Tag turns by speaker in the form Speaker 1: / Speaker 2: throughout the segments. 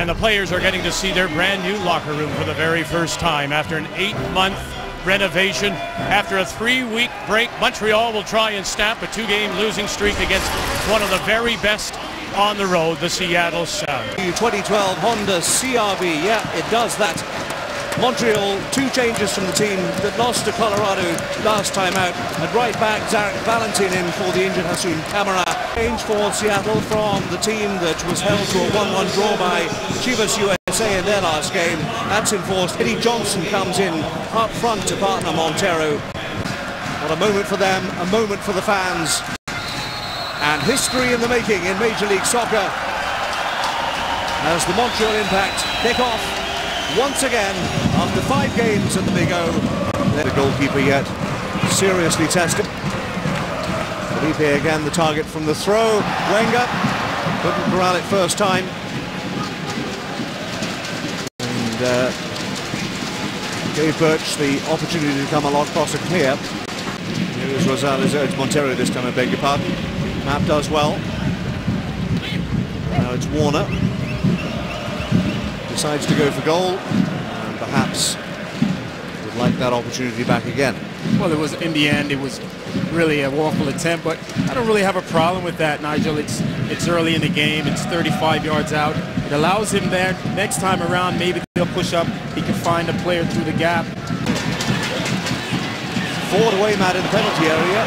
Speaker 1: And the players are getting to see their brand new locker room for the very first time after an 8-month renovation. After a 3-week break, Montreal will try and snap a 2-game losing streak against one of the very best on the road, the Seattle Sound.
Speaker 2: 2012 Honda CRV, yeah, it does that. Montreal, 2 changes from the team that lost to Colorado last time out. At right back, Zarek Valentin in for the injured Hassoun Camara. Change for Seattle from the team that was held to a 1-1 draw by Chivas USA in their last game. That's enforced. Eddie Johnson comes in up front to partner Montero. What a moment for them, a moment for the fans. And history in the making in Major League Soccer as the Montreal Impact kick off once again after 5 games at the Big O. The goalkeeper yet seriously tested. Felipe again the target from the throw. Wenger couldn't corral it first time. And gave Birch the opportunity to come along across a clear. Here's Rosales, it's Montero this time, I beg your pardon. Mapp does well. Now it's Warner. Decides to go for goal. And perhaps would like that opportunity back again.
Speaker 3: Well, it was, in the end, it was really a woeful attempt, but I don't really have a problem with that, Nigel. It's early in the game. It's 35 yards out. It allows him there. Next time around, maybe he'll push up. He can find a player through the gap.
Speaker 2: Forward away, Matt, in the penalty area.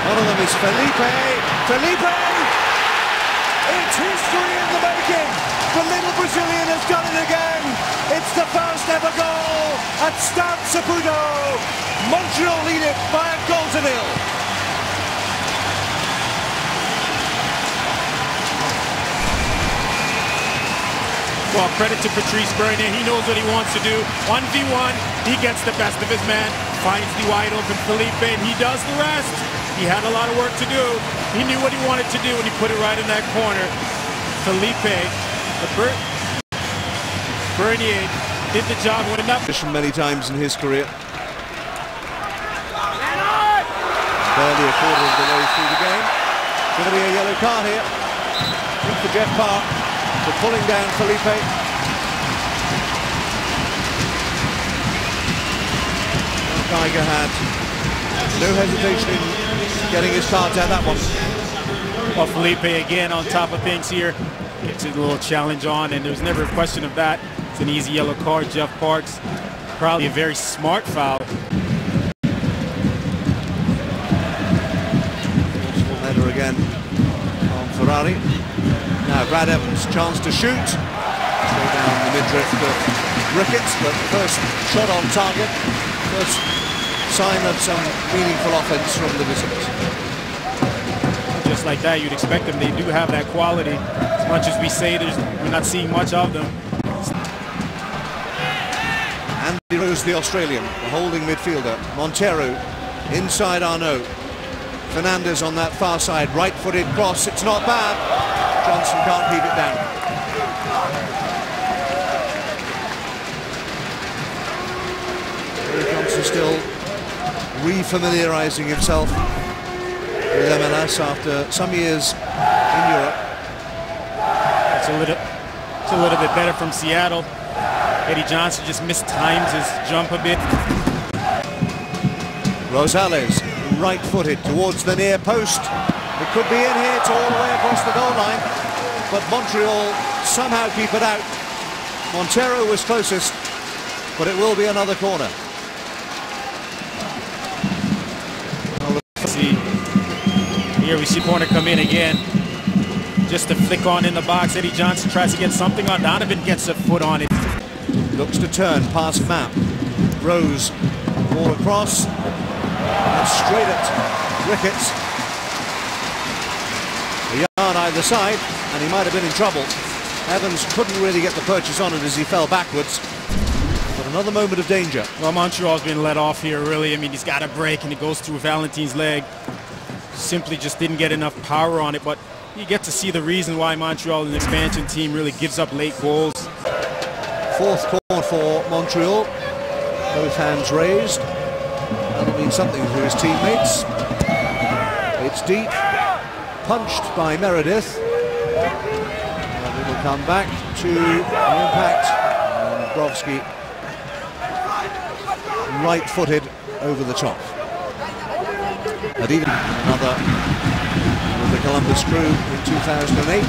Speaker 2: One of them is Felipe. Felipe! It's history in the making. The little Brazilian has done it again. It's the first ever goal at Stade Saputo. Montreal lead it by a goal to nil.
Speaker 3: Well, credit to Patrice Bernier. He knows what he wants to do. 1v1, he gets the best of his man, finds the wide open Felipe, and he does the rest. He had a lot of work to do. He knew what he wanted to do, and he put it right in that corner. Felipe, Bernier did the job with enough.
Speaker 2: Many times in his career. Barely a quarter of the way through the game. Going to be a yellow card here. Good for Jeff Park for pulling down Felipe. Geiger had no hesitation in getting his cards out that one.
Speaker 3: Well, Felipe again on top of things here. Gets a little challenge on, and there's never a question of that. It's an easy yellow card. Jeff Parks, probably a very smart foul.
Speaker 2: Header again on Ferrari. Now Brad Evans, chance to shoot. Straight down the midriff of Ricketts, but first shot on target. First sign of some meaningful offense from the visitors.
Speaker 3: Just like that, you'd expect them. They do have that quality. As much as we say we're not seeing much of them.
Speaker 2: Andy Rose, the Australian, the holding midfielder. Montero inside Arnaud. Fernandez on that far side, right-footed cross. It's not bad. Johnson can't keep it down. Johnson still refamiliarizing himself with MLS after some years in Europe.
Speaker 3: It's a little bit better from Seattle. Eddie Johnson just mistimes his jump a bit.
Speaker 2: Rosales, right-footed towards the near post. It could be in here to all the way across the goal line, but Montreal somehow keep it out. Montero was closest, but it will be another corner.
Speaker 3: Here we see corner come in again. Just to flick on in the box. Eddie Johnson tries to get something on. Donovan gets a foot on it.
Speaker 2: Looks to turn past Mapp. Rose, ball across. And straight at Ricketts. A yard either side, and he might have been in trouble. Evans couldn't really get the purchase on it as he fell backwards. But another moment of danger.
Speaker 3: Well, Montreal's been let off here, really. I mean, he's got a break, and it goes through Valentin's leg. Simply just didn't get enough power on it, but you get to see the reason why Montreal, an expansion team, really gives up late goals.
Speaker 2: Fourth corner for Montreal. Both hands raised. That'll mean something to his teammates. It's deep. Punched by Meredith. A little come back to the Impact, and Brovsky right-footed over the top. But even another with the Columbus crew in 2008,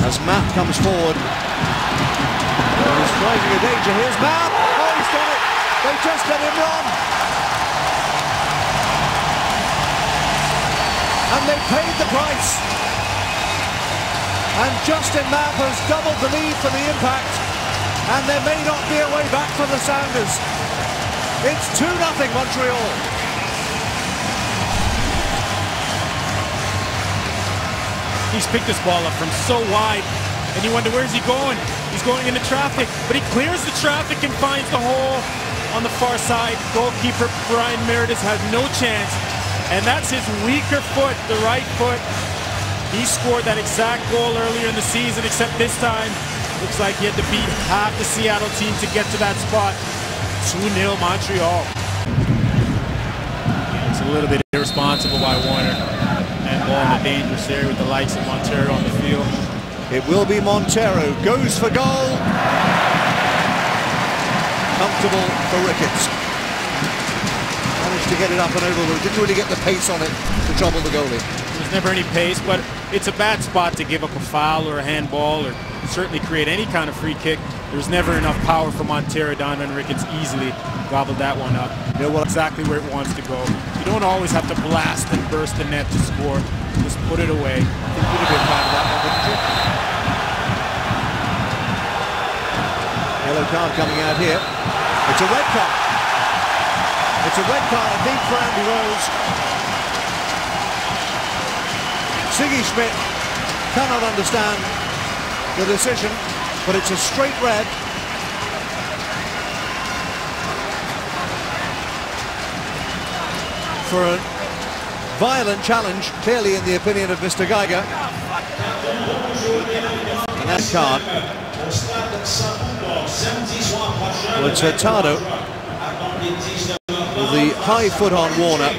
Speaker 2: as Mapp comes forward. He's driving a danger. Here's Mapp. Oh, he's got it. They just let him run. And they paid the price. And Justin Mapp has doubled the lead for the Impact. And there may not be a way back for the Sounders. It's 2-0 Montreal.
Speaker 3: He's picked this ball up from so wide, and you wonder, where's he going? He's going into traffic, but he clears the traffic and finds the hole on the far side. Goalkeeper Brian Meredith has no chance, and that's his weaker foot, the right foot. He scored that exact goal earlier in the season, except this time, looks like he had to beat half the Seattle team to get to that spot. 2-0 Montreal. It's a little bit irresponsible by Warner. And ball in a dangerous area with the likes of Montero on the field.
Speaker 2: It will be Montero. Goes for goal. Comfortable for Ricketts. Managed to get it up and over, but didn't really get the pace on it to trouble the goalie.
Speaker 3: There's never any pace, but it's a bad spot to give up a foul or a handball or certainly create any kind of free kick. There's never enough power for Montero. Donovan Ricketts easily gobbled that one up. You know what? Exactly where it wants to go. You don't always have to blast and burst the net to score. Just put it away.
Speaker 2: I think you'd have been proud of that one, wouldn't you? Yellow card coming out here. It's a red card. It's a red card, I think, for Andy Rose. Siggy Schmidt cannot understand the decision, but it's a straight red. For a violent challenge, clearly in the opinion of Mr. Geiger. And that card. Well, it's Hurtado with the high foot on Warner.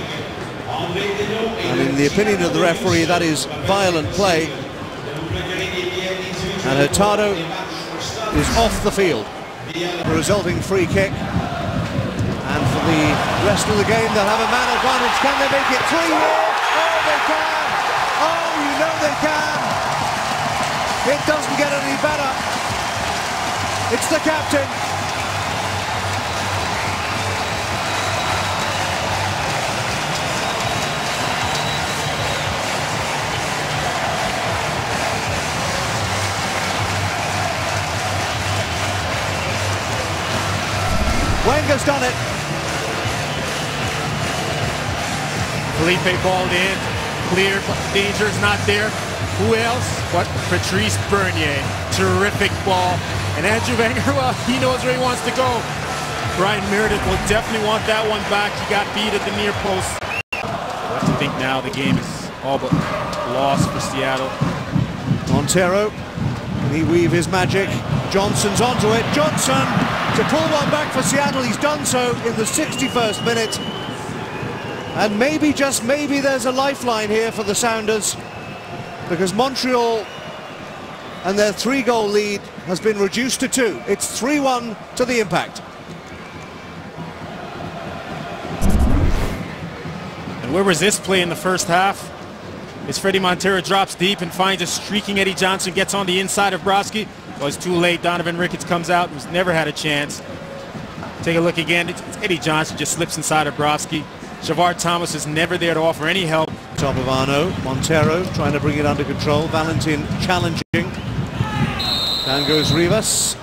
Speaker 2: And in the opinion of the referee, that is violent play. And Hurtado is off the field. The resulting free kick. And for the rest of the game, they'll have a man advantage. Can they make it 3 here? Oh, they can! Oh, you know they can! It doesn't get any better. It's the captain. Wenger's done it.
Speaker 3: Felipe balled in, clear, but danger is not there. Who else but Patrice Bernier? Terrific ball. And Andrew Wenger, well, he knows where he wants to go. Brian Meredith will definitely want that one back. He got beat at the near post. What do you think now? The game is all but lost for Seattle.
Speaker 2: Montero, can he weave his magic? Johnson's onto it. Johnson to pull one back for Seattle. He's done so in the 61st minute. And maybe, just maybe, there's a lifeline here for the Sounders, because Montreal and their 3-goal lead has been reduced to 2. It's 3-1 to the Impact.
Speaker 3: And where was this play in the first half? As Freddie Montero drops deep and finds a streaking Eddie Johnson, gets on the inside of Brovsky. Well, it's too late. Donovan Ricketts comes out, who's never had a chance. Take a look again. It's Eddie Johnson just slips inside of Brovsky. Javard Thomas is never there to offer any help.
Speaker 2: Top of Arnaud. Montero trying to bring it under control. Valentin challenging. Down goes Rivas.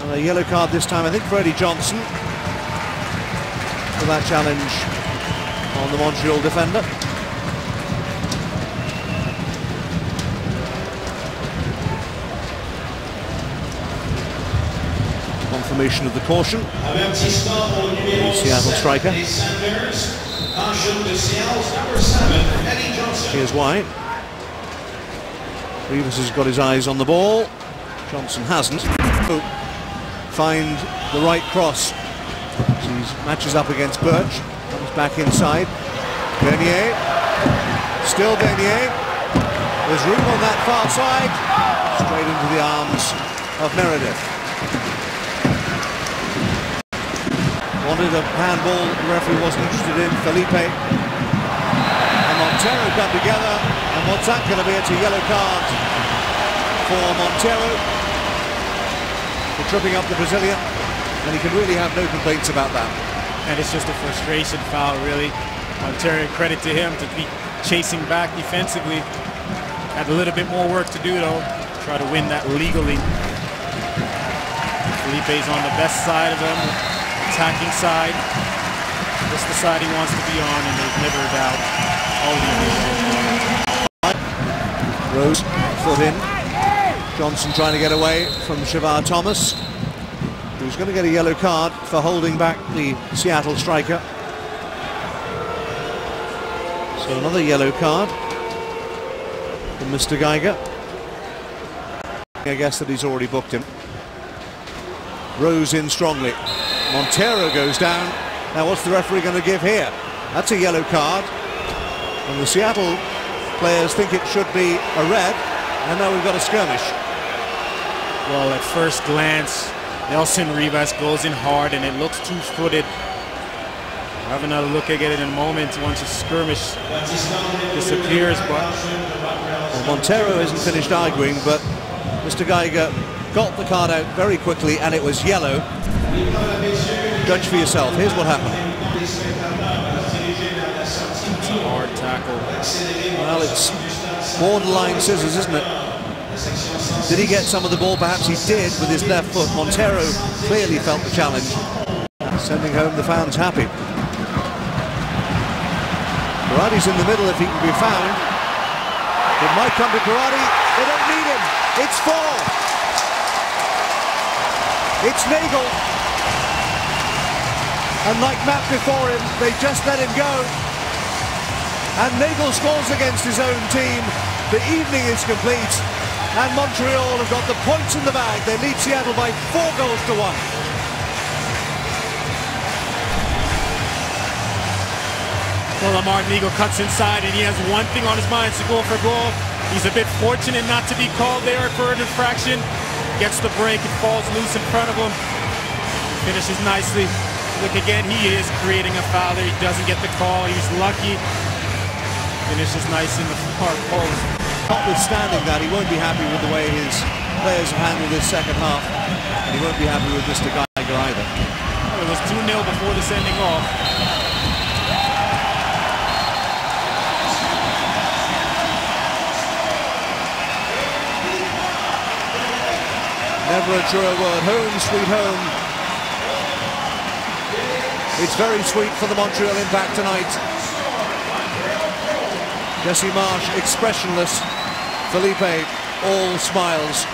Speaker 2: And a yellow card this time, I think, for Eddie Johnson, for that challenge on the Montreal defender. Confirmation of the caution. The Seattle striker. Here's why. Rivas has got his eyes on the ball. Johnson hasn't. Find the right cross. He matches up against Birch. Comes back inside. Bernier. Still Bernier. There's room on that far side. Straight into the arms of Meredith. Wanted a handball, the referee wasn't interested in. Felipe and Montero come together, and what's that going to be? It's a yellow card for Montero for tripping up the Brazilian, and he can really have no complaints about that.
Speaker 3: And it's just a frustration foul, really. Montero, credit to him to be chasing back defensively. Had a little bit more work to do, though. Try to win that legally. Felipe's on the best side of him, attacking side. That's the side he wants to be on, and there's never a doubt.
Speaker 2: Rose, foot in. Johnson trying to get away from Shavar Thomas, who's going to get a yellow card for holding back the Seattle striker. So another yellow card from Mr. Geiger. I guess that he's already booked him. Rose in strongly. Montero goes down. Now what's the referee going to give here? That's a yellow card. And the Seattle players think it should be a red. And now we've got a skirmish.
Speaker 3: Well, at first glance, Nelson Rivas goes in hard and it looks two-footed. We'll have another look at it in a moment once the skirmish disappears. But
Speaker 2: well, Montero isn't finished arguing, but Mr. Geiger got the card out very quickly, and it was yellow. Judge for yourself. Here's what happened.
Speaker 3: It's a hard tackle.
Speaker 2: Well, it's borderline scissors, isn't it? Did he get some of the ball? Perhaps he did with his left foot. Montero clearly felt the challenge, sending home the fans happy. Karate's in the middle if he can be found. It might come to Karate. They don't need him. It's 4. It's Neagle. And like Mapp before him, they just let him go. And Neagle scores against his own team. The evening is complete. And Montreal have got the points in the bag. They lead Seattle by 4 goals to 1.
Speaker 3: Well, Lamar Neagle cuts inside, and he has one thing on his mind: to go for goal. He's a bit fortunate not to be called there for an infraction. Gets the break, it falls loose in front of him. Finishes nicely. Look again, he is creating a foul there. He doesn't get the call. He's lucky. Finishes nice in the far post.
Speaker 2: Notwithstanding that, he won't be happy with the way his players have handled this second half, and he won't be happy with Mr. Geiger either.
Speaker 3: Well, it was 2-0 before the sending off.
Speaker 2: Never a truer word. Home, sweet home. It's very sweet for the Montreal Impact tonight. Jesse Marsh expressionless. Felipe all smiles.